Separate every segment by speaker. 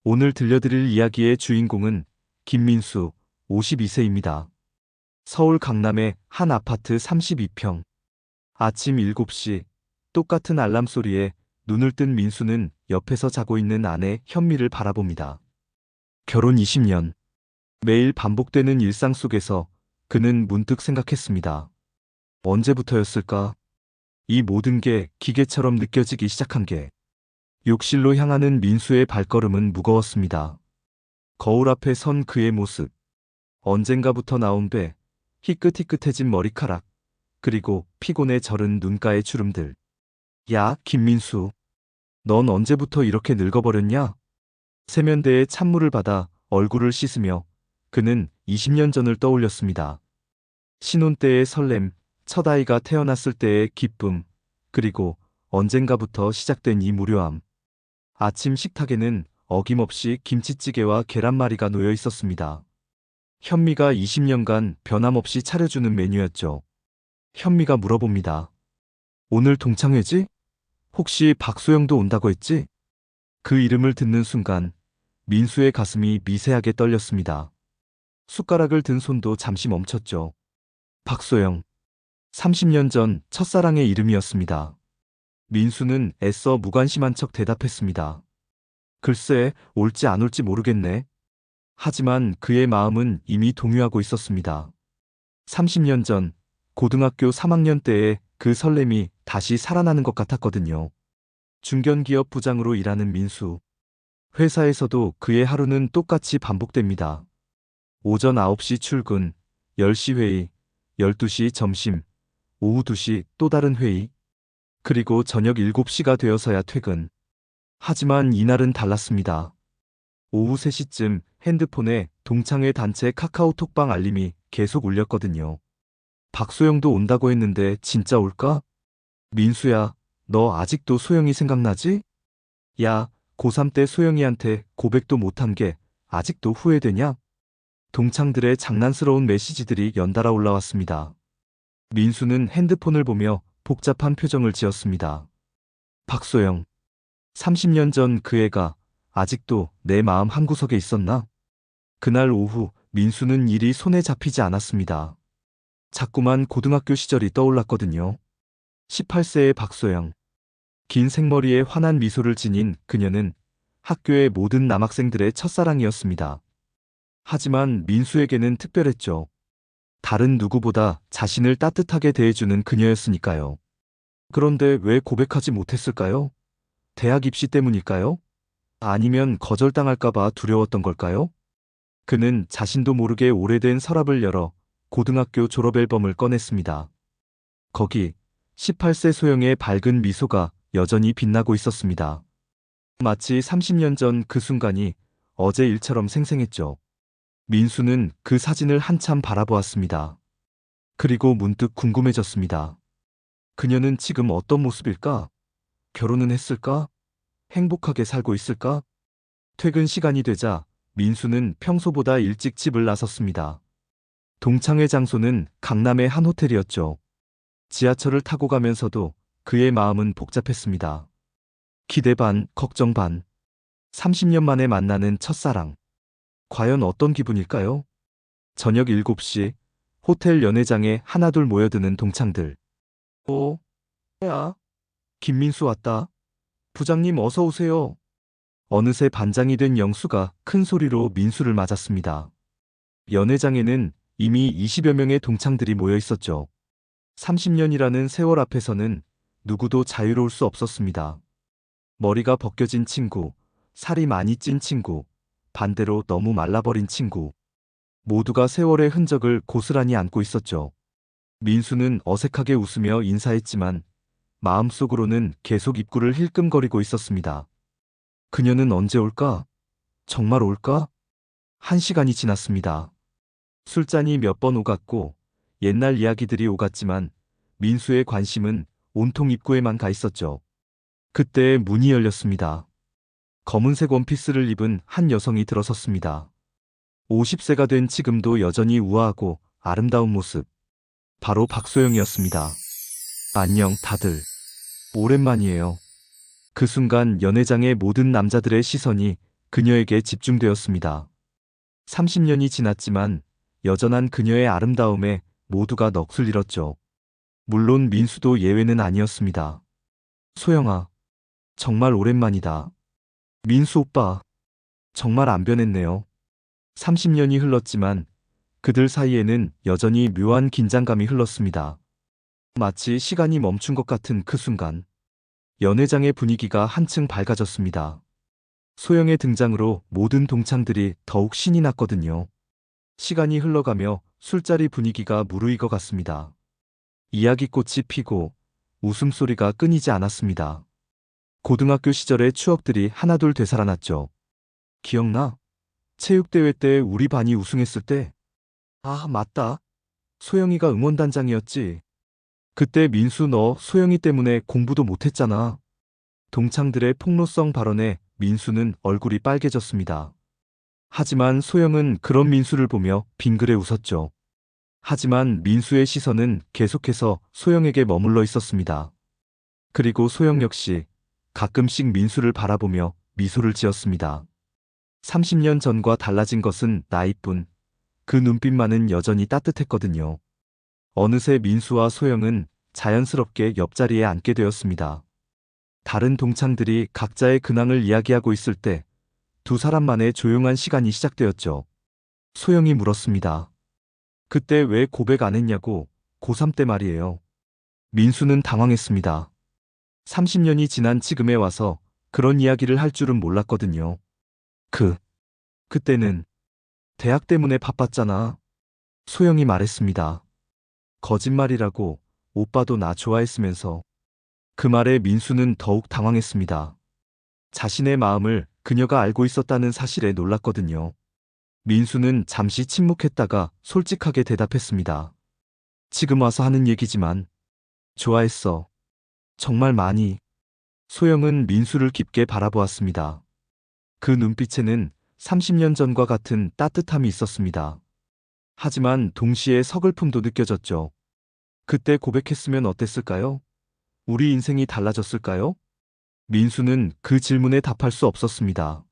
Speaker 1: 오늘 들려드릴 이야기의 주인공은 김민수, 52세입니다. 서울 강남의 한 아파트 32평. 아침 7시, 똑같은 알람 소리에 눈을 뜬 민수는 옆에서 자고 있는 아내 현미를 바라봅니다. 결혼 20년. 매일 반복되는 일상 속에서 그는 문득 생각했습니다. 언제부터였을까? 이 모든 게 기계처럼 느껴지기 시작한 게. 욕실로 향하는 민수의 발걸음은 무거웠습니다. 거울 앞에 선 그의 모습. 언젠가부터 나온 배, 희끗희끗해진 머리카락, 그리고 피곤에 절은 눈가의 주름들. 야, 김민수. 넌 언제부터 이렇게 늙어버렸냐? 세면대에 찬물을 받아 얼굴을 씻으며 그는 20년 전을 떠올렸습니다. 신혼 때의 설렘, 첫 아이가 태어났을 때의 기쁨, 그리고 언젠가부터 시작된 이 무료함. 아침 식탁에는 어김없이 김치찌개와 계란말이가 놓여 있었습니다. 현미가 20년간 변함없이 차려주는 메뉴였죠. 현미가 물어봅니다. 오늘 동창회지? 혹시 박소영도 온다고 했지? 그 이름을 듣는 순간 민수의 가슴이 미세하게 떨렸습니다. 숟가락을 든 손도 잠시 멈췄죠. 박소영. 30년 전 첫사랑의 이름이었습니다. 민수는 애써 무관심한 척 대답했습니다. 글쎄, 올지 안 올지 모르겠네. 하지만 그의 마음은 이미 동요하고 있었습니다. 30년 전, 고등학교 3학년 때의 그 설렘이 다시 살아나는 것 같았거든요. 중견기업 부장으로 일하는 민수. 회사에서도 그의 하루는 똑같이 반복됩니다. 오전 9시 출근, 10시 회의, 12시 점심, 오후 2시 또 다른 회의, 그리고 저녁 7시가 되어서야 퇴근. 하지만 이날은 달랐습니다. 오후 3시쯤 핸드폰에 동창회 단체 카카오톡방 알림이 계속 울렸거든요. 박소영도 온다고 했는데 진짜 올까? 민수야, 너 아직도 소영이 생각나지? 야, 고3 때 소영이한테 고백도 못한 게 아직도 후회되냐? 동창들의 장난스러운 메시지들이 연달아 올라왔습니다. 민수는 핸드폰을 보며 복잡한 표정을 지었습니다. 박소영. 30년 전 그 애가 아직도 내 마음 한구석에 있었나? 그날 오후 민수는 일이 손에 잡히지 않았습니다. 자꾸만 고등학교 시절이 떠올랐거든요. 18세의 박소영. 긴 생머리에 환한 미소를 지닌 그녀는 학교의 모든 남학생들의 첫사랑이었습니다. 하지만 민수에게는 특별했죠. 다른 누구보다 자신을 따뜻하게 대해주는 그녀였으니까요. 그런데 왜 고백하지 못했을까요? 대학 입시 때문일까요? 아니면 거절당할까봐 두려웠던 걸까요? 그는 자신도 모르게 오래된 서랍을 열어 고등학교 졸업 앨범을 꺼냈습니다. 거기 18세 소영의 밝은 미소가 여전히 빛나고 있었습니다. 마치 30년 전 그 순간이 어제 일처럼 생생했죠. 민수는 그 사진을 한참 바라보았습니다. 그리고 문득 궁금해졌습니다. 그녀는 지금 어떤 모습일까? 결혼은 했을까? 행복하게 살고 있을까? 퇴근 시간이 되자 민수는 평소보다 일찍 집을 나섰습니다. 동창회 장소는 강남의 한 호텔이었죠. 지하철을 타고 가면서도 그의 마음은 복잡했습니다. 기대 반, 걱정 반. 30년 만에 만나는 첫사랑. 과연 어떤 기분일까요? 저녁 7시, 호텔 연회장에 하나둘 모여드는 동창들. 야, 김민수 왔다. 부장님 어서 오세요. 어느새 반장이 된 영수가 큰 소리로 민수를 맞았습니다. 연회장에는 이미 20여 명의 동창들이 모여 있었죠. 30년이라는 세월 앞에서는 누구도 자유로울 수 없었습니다. 머리가 벗겨진 친구, 살이 많이 찐 친구, 반대로 너무 말라버린 친구. 모두가 세월의 흔적을 고스란히 안고 있었죠. 민수는 어색하게 웃으며 인사했지만 마음속으로는 계속 입구를 힐끔거리고 있었습니다. 그녀는 언제 올까? 정말 올까? 1시간이 지났습니다. 술잔이 몇 번 오갔고 옛날 이야기들이 오갔지만 민수의 관심은 온통 입구에만 가 있었죠. 그때 문이 열렸습니다. 검은색 원피스를 입은 한 여성이 들어섰습니다. 50세가 된 지금도 여전히 우아하고 아름다운 모습. 바로 박소영이었습니다. 안녕, 다들. 오랜만이에요. 그 순간 연회장의 모든 남자들의 시선이 그녀에게 집중되었습니다. 30년이 지났지만 여전한 그녀의 아름다움에 모두가 넋을 잃었죠. 물론 민수도 예외는 아니었습니다. 소영아, 정말 오랜만이다. 민수 오빠, 정말 안 변했네요. 30년이 흘렀지만 그들 사이에는 여전히 묘한 긴장감이 흘렀습니다. 마치 시간이 멈춘 것 같은 그 순간, 연회장의 분위기가 한층 밝아졌습니다. 소영의 등장으로 모든 동창들이 더욱 신이 났거든요. 시간이 흘러가며 술자리 분위기가 무르익어 갔습니다. 이야기꽃이 피고 웃음소리가 끊이지 않았습니다. 고등학교 시절의 추억들이 하나둘 되살아났죠. 기억나? 체육대회 때 우리 반이 우승했을 때? 아, 맞다. 소영이가 응원단장이었지. 그때 민수 너 소영이 때문에 공부도 못했잖아. 동창들의 폭로성 발언에 민수는 얼굴이 빨개졌습니다. 하지만 소영은 그런 민수를 보며 빙그레 웃었죠. 하지만 민수의 시선은 계속해서 소영에게 머물러 있었습니다. 그리고 소영 역시 가끔씩 민수를 바라보며 미소를 지었습니다. 30년 전과 달라진 것은 나이뿐, 그 눈빛만은 여전히 따뜻했거든요. 어느새 민수와 소영은 자연스럽게 옆자리에 앉게 되었습니다. 다른 동창들이 각자의 근황을 이야기하고 있을 때 두 사람만의 조용한 시간이 시작되었죠. 소영이 물었습니다. 그때 왜 고백 안 했냐고, 고3 때 말이에요. 민수는 당황했습니다. 30년이 지난 지금에 와서 그런 이야기를 할 줄은 몰랐거든요. 그때는 대학 때문에 바빴잖아. 소영이 말했습니다. 거짓말이라고, 오빠도 나 좋아했으면서. 그 말에 민수는 더욱 당황했습니다. 자신의 마음을 그녀가 알고 있었다는 사실에 놀랐거든요. 민수는 잠시 침묵했다가 솔직하게 대답했습니다. 지금 와서 하는 얘기지만 좋아했어. 정말 많이. 소영은 민수를 깊게 바라보았습니다. 그 눈빛에는 30년 전과 같은 따뜻함이 있었습니다. 하지만 동시에 서글픔도 느껴졌죠. 그때 고백했으면 어땠을까요? 우리 인생이 달라졌을까요? 민수는 그 질문에 답할 수 없었습니다.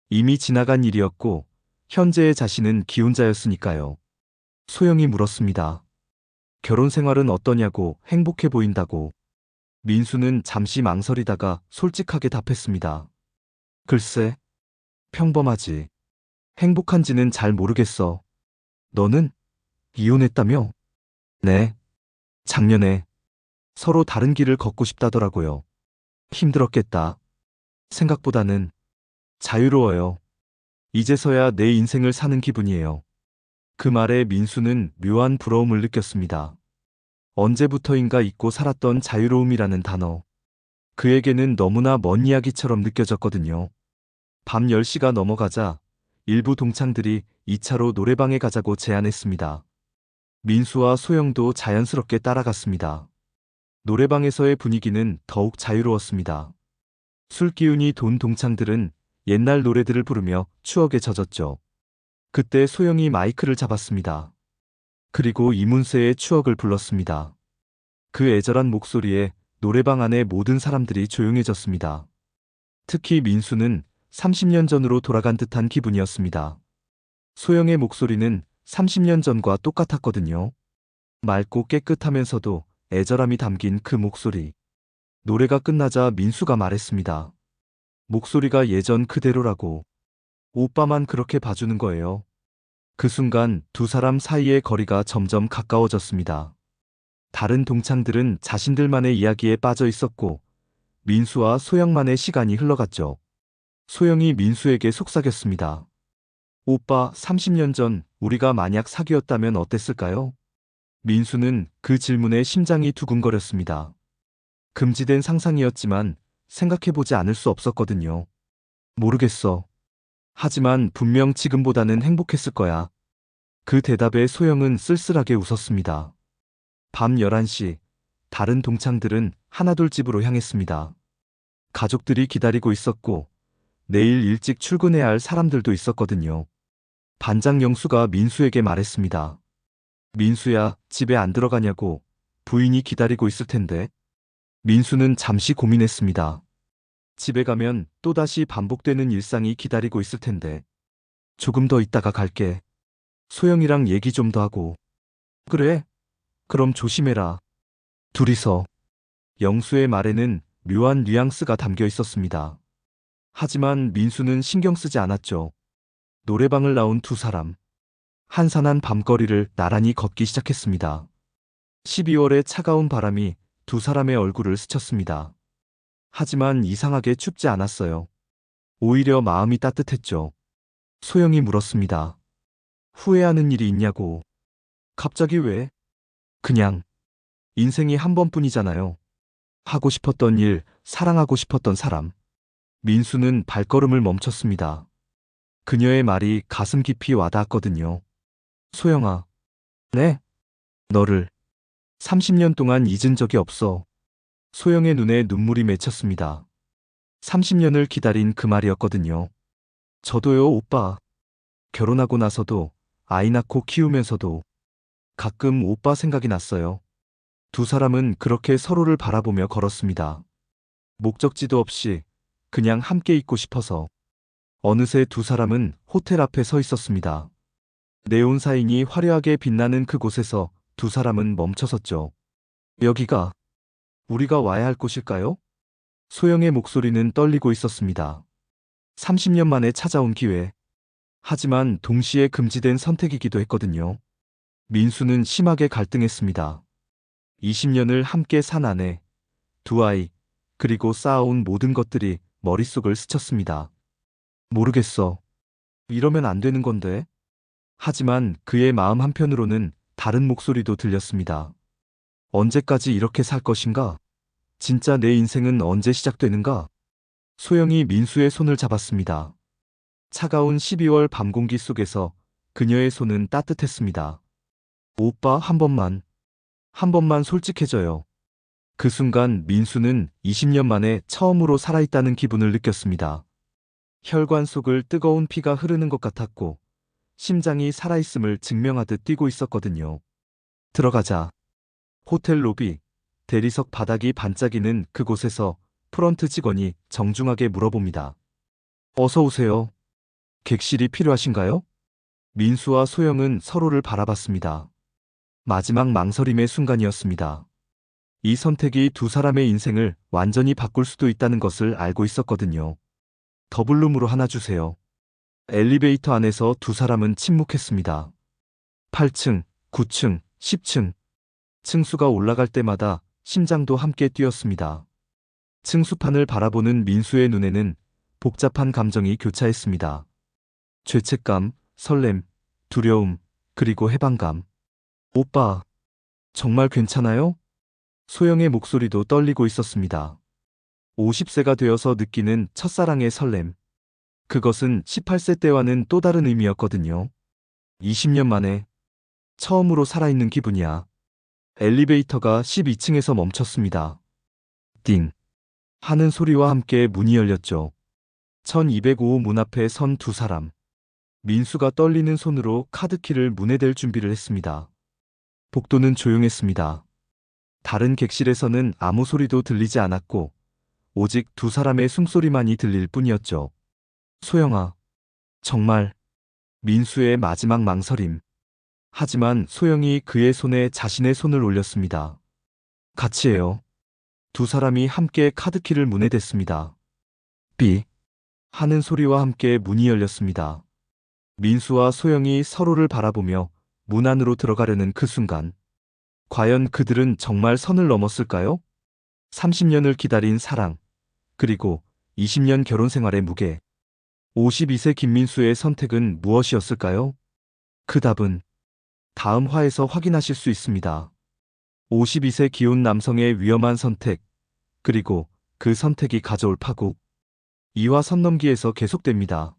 Speaker 1: 이미 지나간 일이었고 현재의 자신은 기혼자였으니까요. 소영이 물었습니다. 결혼 생활은 어떠냐고, 행복해 보인다고. 민수는 잠시 망설이다가 솔직하게 답했습니다. 글쎄, 평범하지. 행복한지는 잘 모르겠어. 너는? 이혼했다며? 네. 작년에. 서로 다른 길을 걷고 싶다더라고요. 힘들었겠다. 생각보다는 자유로워요. 이제서야 내 인생을 사는 기분이에요. 그 말에 민수는 묘한 부러움을 느꼈습니다. 언제부터인가 잊고 살았던 자유로움이라는 단어. 그에게는 너무나 먼 이야기처럼 느껴졌거든요. 밤 10시가 넘어가자 일부 동창들이 2차로 노래방에 가자고 제안했습니다. 민수와 소영도 자연스럽게 따라갔습니다. 노래방에서의 분위기는 더욱 자유로웠습니다. 술 기운이 돈 동창들은 옛날 노래들을 부르며 추억에 젖었죠. 그때 소영이 마이크를 잡았습니다. 그리고 이문세의 추억을 불렀습니다. 그 애절한 목소리에 노래방 안의 모든 사람들이 조용해졌습니다. 특히 민수는 30년 전으로 돌아간 듯한 기분이었습니다. 소영의 목소리는 30년 전과 똑같았거든요. 맑고 깨끗하면서도 애절함이 담긴 그 목소리. 노래가 끝나자 민수가 말했습니다. 목소리가 예전 그대로라고. 오빠만 그렇게 봐주는 거예요. 그 순간 두 사람 사이의 거리가 점점 가까워졌습니다. 다른 동창들은 자신들만의 이야기에 빠져 있었고 민수와 소영만의 시간이 흘러갔죠. 소영이 민수에게 속삭였습니다. 오빠, 30년 전 우리가 만약 사귀었다면 어땠을까요? 민수는 그 질문에 심장이 두근거렸습니다. 금지된 상상이었지만 생각해보지 않을 수 없었거든요. 모르겠어. 하지만 분명 지금보다는 행복했을 거야. 그 대답에 소영은 쓸쓸하게 웃었습니다. 밤 11시, 다른 동창들은 하나둘 집으로 향했습니다. 가족들이 기다리고 있었고 내일 일찍 출근해야 할 사람들도 있었거든요. 반장 영수가 민수에게 말했습니다. 민수야, 집에 안 들어가냐고. 부인이 기다리고 있을 텐데. 민수는 잠시 고민했습니다. 집에 가면 또다시 반복되는 일상이 기다리고 있을 텐데. 조금 더 있다가 갈게. 소영이랑 얘기 좀 더 하고. 그래? 그럼 조심해라. 둘이서. 영수의 말에는 묘한 뉘앙스가 담겨 있었습니다. 하지만 민수는 신경 쓰지 않았죠. 노래방을 나온 두 사람. 한산한 밤거리를 나란히 걷기 시작했습니다. 12월의 차가운 바람이 두 사람의 얼굴을 스쳤습니다. 하지만 이상하게 춥지 않았어요. 오히려 마음이 따뜻했죠. 소영이 물었습니다. 후회하는 일이 있냐고. 갑자기 왜? 그냥. 인생이 한 번뿐이잖아요. 하고 싶었던 일, 사랑하고 싶었던 사람. 민수는 발걸음을 멈췄습니다. 그녀의 말이 가슴 깊이 와닿았거든요. 소영아. 네? 너를 30년 동안 잊은 적이 없어. 소영의 눈에 눈물이 맺혔습니다. 30년을 기다린 그 말이었거든요. 저도요, 오빠. 결혼하고 나서도, 아이 낳고 키우면서도 가끔 오빠 생각이 났어요. 두 사람은 그렇게 서로를 바라보며 걸었습니다. 목적지도 없이 그냥 함께 있고 싶어서. 어느새 두 사람은 호텔 앞에 서 있었습니다. 네온 사인이 화려하게 빛나는 그곳에서 두 사람은 멈춰섰죠. 여기가 우리가 와야 할 곳일까요? 소영의 목소리는 떨리고 있었습니다. 30년 만에 찾아온 기회. 하지만 동시에 금지된 선택이기도 했거든요. 민수는 심하게 갈등했습니다. 20년을 함께 산 아내, 두 아이, 그리고 쌓아온 모든 것들이 머릿속을 스쳤습니다. 모르겠어. 이러면 안 되는 건데. 하지만 그의 마음 한편으로는 다른 목소리도 들렸습니다. 언제까지 이렇게 살 것인가? 진짜 내 인생은 언제 시작되는가? 소영이 민수의 손을 잡았습니다. 차가운 12월 밤 공기 속에서 그녀의 손은 따뜻했습니다. 오빠 한 번만 솔직해져요. 그 순간 민수는 20년 만에 처음으로 살아있다는 기분을 느꼈습니다. 혈관 속을 뜨거운 피가 흐르는 것 같았고 심장이 살아있음을 증명하듯 뛰고 있었거든요. 들어가자. 호텔 로비, 대리석 바닥이 반짝이는 그곳에서 프런트 직원이 정중하게 물어봅니다. 어서 오세요. 객실이 필요하신가요? 민수와 소영은 서로를 바라봤습니다. 마지막 망설임의 순간이었습니다. 이 선택이 두 사람의 인생을 완전히 바꿀 수도 있다는 것을 알고 있었거든요. 더블룸으로 하나 주세요. 엘리베이터 안에서 두 사람은 침묵했습니다. 8층, 9층, 10층. 층수가 올라갈 때마다 심장도 함께 뛰었습니다. 층수판을 바라보는 민수의 눈에는 복잡한 감정이 교차했습니다. 죄책감, 설렘, 두려움, 그리고 해방감. 오빠, 정말 괜찮아요? 소영의 목소리도 떨리고 있었습니다. 50세가 되어서 느끼는 첫사랑의 설렘. 그것은 18세 때와는 또 다른 의미였거든요. 20년 만에 처음으로 살아있는 기분이야. 엘리베이터가 12층에서 멈췄습니다. 띵 하는 소리와 함께 문이 열렸죠. 1205호 문 앞에 선 두 사람. 민수가 떨리는 손으로 카드키를 문에 댈 준비를 했습니다. 복도는 조용했습니다. 다른 객실에서는 아무 소리도 들리지 않았고 오직 두 사람의 숨소리만이 들릴 뿐이었죠. 소영아, 정말. 민수의 마지막 망설임. 하지만 소영이 그의 손에 자신의 손을 올렸습니다. 같이 해요. 두 사람이 함께 카드키를 문에 댔습니다. 삐 하는 소리와 함께 문이 열렸습니다. 민수와 소영이 서로를 바라보며 문 안으로 들어가려는 그 순간. 과연 그들은 정말 선을 넘었을까요? 30년을 기다린 사랑, 그리고 20년 결혼 생활의 무게. 52세 김민수의 선택은 무엇이었을까요? 그 답은 다음 화에서 확인하실 수 있습니다. 52세 기혼 남성의 위험한 선택, 그리고 그 선택이 가져올 파국. 2화 선 넘기에서 계속됩니다.